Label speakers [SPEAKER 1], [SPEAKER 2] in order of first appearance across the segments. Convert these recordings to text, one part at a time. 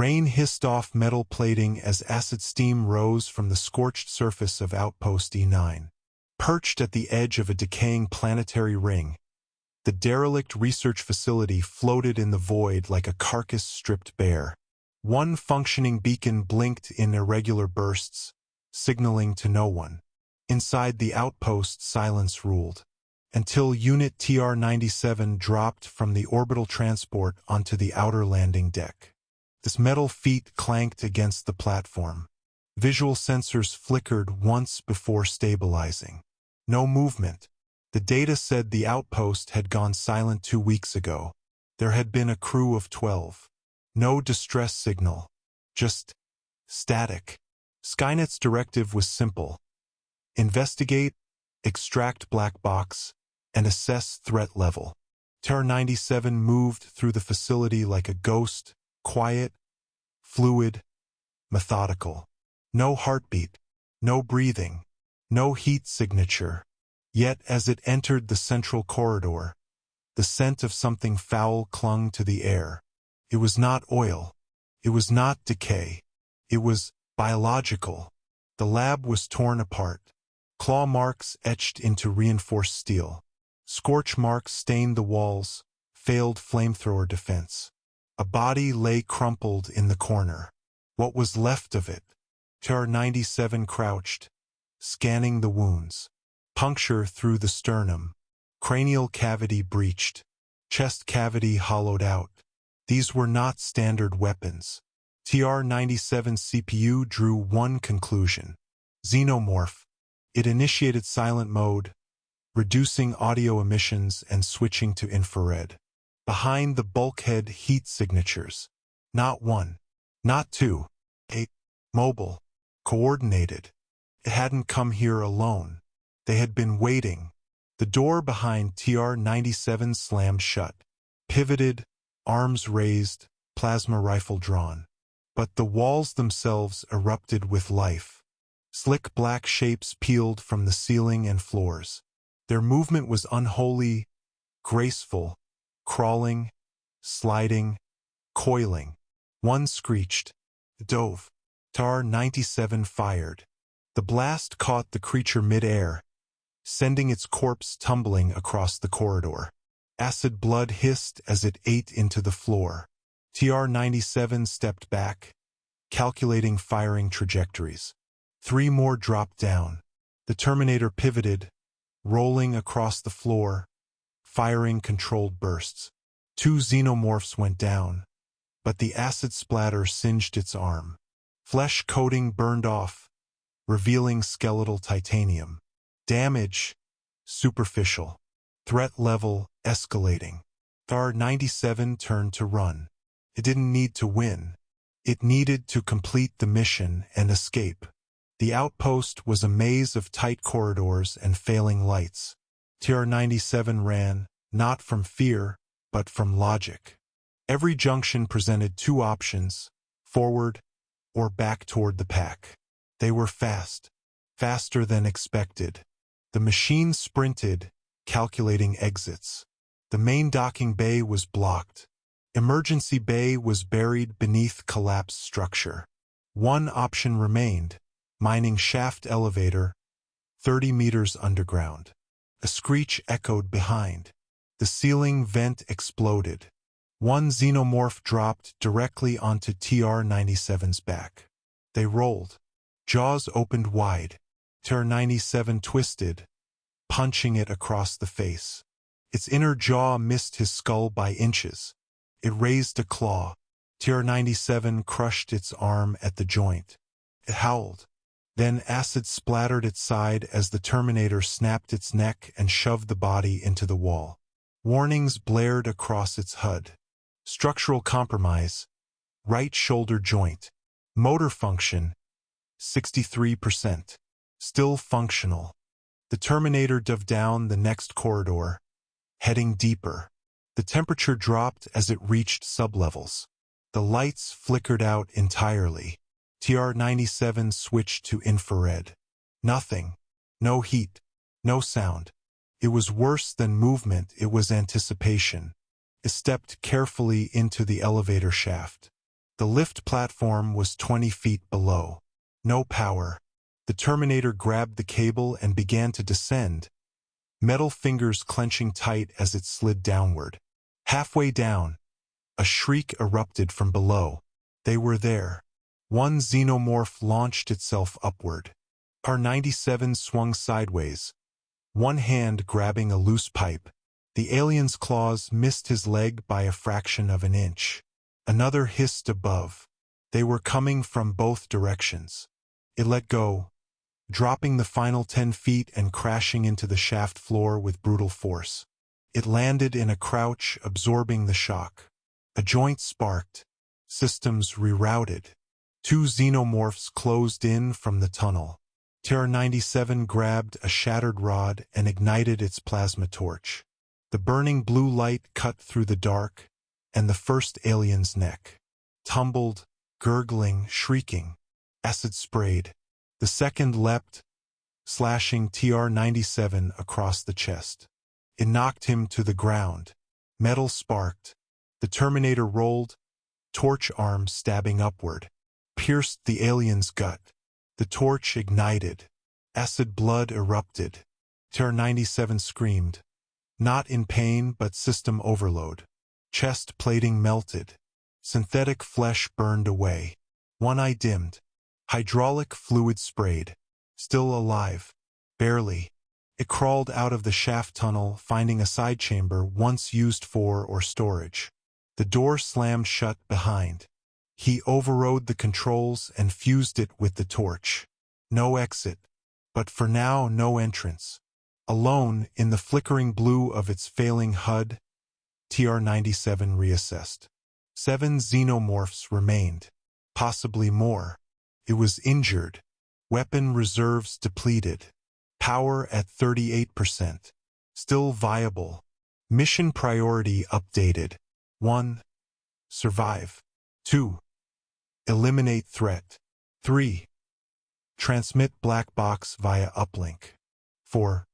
[SPEAKER 1] Rain hissed off metal plating as acid steam rose from the scorched surface of Outpost E9. Perched at the edge of a decaying planetary ring, the derelict research facility floated in the void like a carcass stripped bare. One functioning beacon blinked in irregular bursts, signaling to no one. Inside the outpost, silence ruled, until Unit TR-97 dropped from the orbital transport onto the outer landing deck. Its metal feet clanked against the platform. Visual sensors flickered once before stabilizing. No movement. The data said the outpost had gone silent 2 weeks ago. There had been a crew of 12. No distress signal. Just static. Skynet's directive was simple. Investigate, extract black box, and assess threat level. TR-97 moved through the facility like a ghost, quiet, fluid, methodical. No heartbeat, no breathing, no heat signature. Yet as it entered the central corridor, the scent of something foul clung to the air. It was not oil. It was not decay. It was biological. The lab was torn apart. Claw marks etched into reinforced steel. Scorch marks stained the walls, failed flamethrower defense. A body lay crumpled in the corner. What was left of it? TR-97 crouched, scanning the wounds. Puncture through the sternum. Cranial cavity breached. Chest cavity hollowed out. These were not standard weapons. TR-97's CPU drew one conclusion. Xenomorph. It initiated silent mode, reducing audio emissions and switching to infrared. Behind the bulkhead heat signatures. Not one. Not two. Mobile. Coordinated. It hadn't come here alone. They had been waiting. The door behind TR-97 slammed shut. Pivoted, arms raised, plasma rifle drawn. But the walls themselves erupted with life. Slick black shapes peeled from the ceiling and floors. Their movement was unholy, graceful, crawling, sliding, coiling. One screeched, dove. TR-97 fired. The blast caught the creature mid-air, sending its corpse tumbling across the corridor. Acid blood hissed as it ate into the floor. TR-97 stepped back, calculating firing trajectories. 3 more dropped down. The Terminator pivoted, rolling across the floor, firing controlled bursts. 2 Xenomorphs went down, but the acid splatter singed its arm. Flesh coating burned off, revealing skeletal titanium. Damage, superficial. Threat level, escalating. TR-97 turned to run. It didn't need to win. It needed to complete the mission and escape. The outpost was a maze of tight corridors and failing lights. TR-97 ran, not from fear, but from logic. Every junction presented 2 options, forward or back toward the pack. They were fast, faster than expected. The machine sprinted, calculating exits. The main docking bay was blocked. Emergency bay was buried beneath collapsed structure. One option remained, mining shaft elevator, 30 meters underground. A screech echoed behind. The ceiling vent exploded. One Xenomorph dropped directly onto TR-97's back. They rolled. Jaws opened wide. TR-97 twisted, punching it across the face. Its inner jaw missed his skull by inches. It raised a claw. TR-97 crushed its arm at the joint. It howled. Then acid splattered its side as the Terminator snapped its neck and shoved the body into the wall. Warnings blared across its HUD. Structural compromise. Right shoulder joint. Motor function. 63%. Still functional. The Terminator dove down the next corridor, heading deeper. The temperature dropped as it reached sublevels. The lights flickered out entirely. TR-97 switched to infrared. Nothing. No heat. No sound. It was worse than movement, it was anticipation. It stepped carefully into the elevator shaft. The lift platform was 20 feet below. No power. The Terminator grabbed the cable and began to descend, metal fingers clenching tight as it slid downward. Halfway down, a shriek erupted from below. They were there. One xenomorph launched itself upward. R-97 swung sideways, one hand grabbing a loose pipe. The alien's claws missed his leg by a fraction of an inch. Another hissed above. They were coming from both directions. It let go, dropping the final 10 feet and crashing into the shaft floor with brutal force. It landed in a crouch, absorbing the shock. A joint sparked. Systems rerouted. Two xenomorphs closed in from the tunnel. TR-97 grabbed a shattered rod and ignited its plasma torch. The burning blue light cut through the dark, and the first alien's neck tumbled, gurgling, shrieking. Acid sprayed. The second leapt, slashing TR-97 across the chest. It knocked him to the ground. Metal sparked. The Terminator rolled, torch arm stabbing upward, pierced the alien's gut. The torch ignited. Acid blood erupted. TR-97 screamed. Not in pain but system overload. Chest plating melted. Synthetic flesh burned away. One eye dimmed. Hydraulic fluid sprayed. Still alive. Barely. It crawled out of the shaft tunnel, finding a side chamber once used for storage. The door slammed shut behind. He overrode the controls and fused it with the torch. No exit. But for now, no entrance. Alone, in the flickering blue of its failing HUD, TR-97 reassessed. 7 xenomorphs remained. Possibly more. It was injured. Weapon reserves depleted. Power at 38%. Still viable. Mission priority updated. 1. Survive. 2. Eliminate threat. 3. Transmit black box via uplink. 4.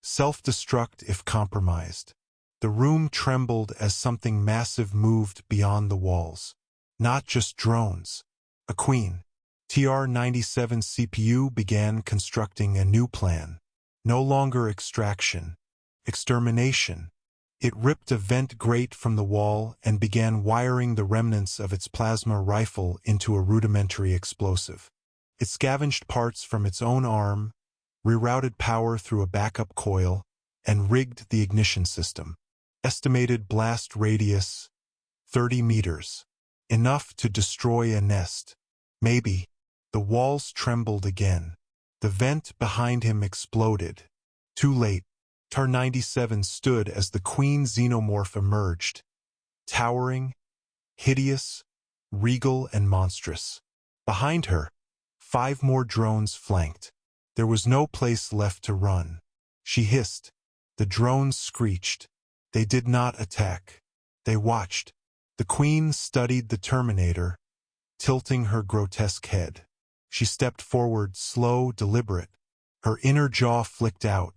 [SPEAKER 1] Self-destruct if compromised. The room trembled as something massive moved beyond the walls. Not just drones. A queen. TR-97 CPU began constructing a new plan. No longer extraction. Extermination. It ripped a vent grate from the wall and began wiring the remnants of its plasma rifle into a rudimentary explosive. It scavenged parts from its own arm, rerouted power through a backup coil, and rigged the ignition system. Estimated blast radius, 30 meters. Enough to destroy a nest. Maybe. The walls trembled again. The vent behind him exploded. Too late. TR-97 stood as the queen xenomorph emerged. Towering, hideous, regal and monstrous. Behind her, 5 more drones flanked. There was no place left to run. She hissed. The drones screeched. They did not attack. They watched. The queen studied the Terminator, tilting her grotesque head. She stepped forward, slow, deliberate. Her inner jaw flicked out.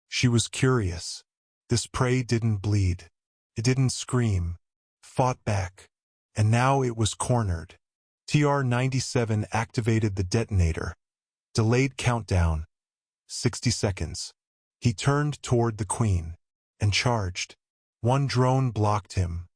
[SPEAKER 1] She was curious. This prey didn't bleed. It didn't scream. Fought back. And now it was cornered. TR-97 activated the detonator. Delayed countdown. 60 seconds. He turned toward the queen and charged. One drone blocked him.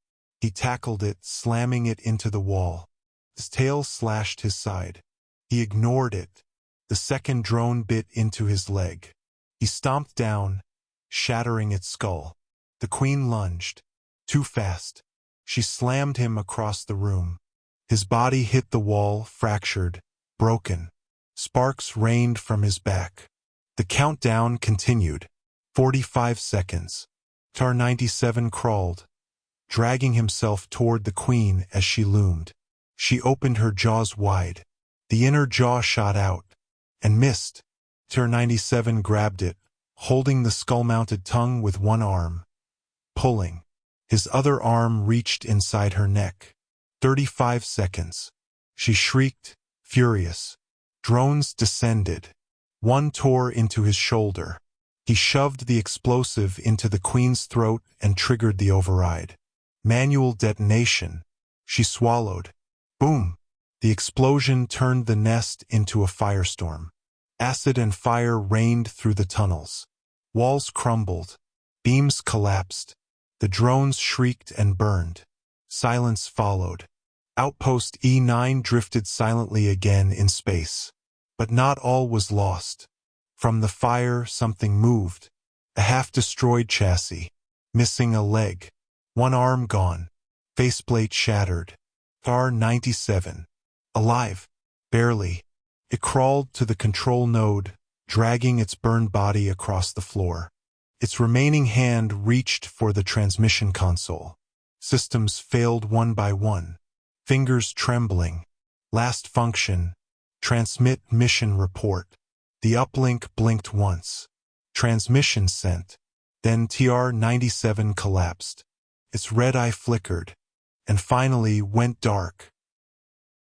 [SPEAKER 1] He tackled it, slamming it into the wall. His tail slashed his side. He ignored it. The second drone bit into his leg. He stomped down, shattering its skull. The queen lunged. Too fast. She slammed him across the room. His body hit the wall, fractured, broken. Sparks rained from his back. The countdown continued. 45 seconds. TR-97 crawled, dragging himself toward the queen as she loomed. She opened her jaws wide. The inner jaw shot out and missed. TR-97 grabbed it, holding the skull-mounted tongue with one arm. Pulling. His other arm reached inside her neck. 35 seconds. She shrieked, furious. Drones descended. One tore into his shoulder. He shoved the explosive into the queen's throat and triggered the override. Manual detonation. She swallowed. Boom! The explosion turned the nest into a firestorm. Acid and fire rained through the tunnels. Walls crumbled. Beams collapsed. The drones shrieked and burned. Silence followed. Outpost E9 drifted silently again in space. But not all was lost. From the fire, something moved. A half-destroyed chassis. Missing a leg. One arm gone. Faceplate shattered. R-97. Alive. Barely. It crawled to the control node, dragging its burned body across the floor. Its remaining hand reached for the transmission console. Systems failed one by one. Fingers trembling. Last function. Transmit mission report. The uplink blinked once. Transmission sent. Then TR-97 collapsed. Its red eye flickered, and finally went dark.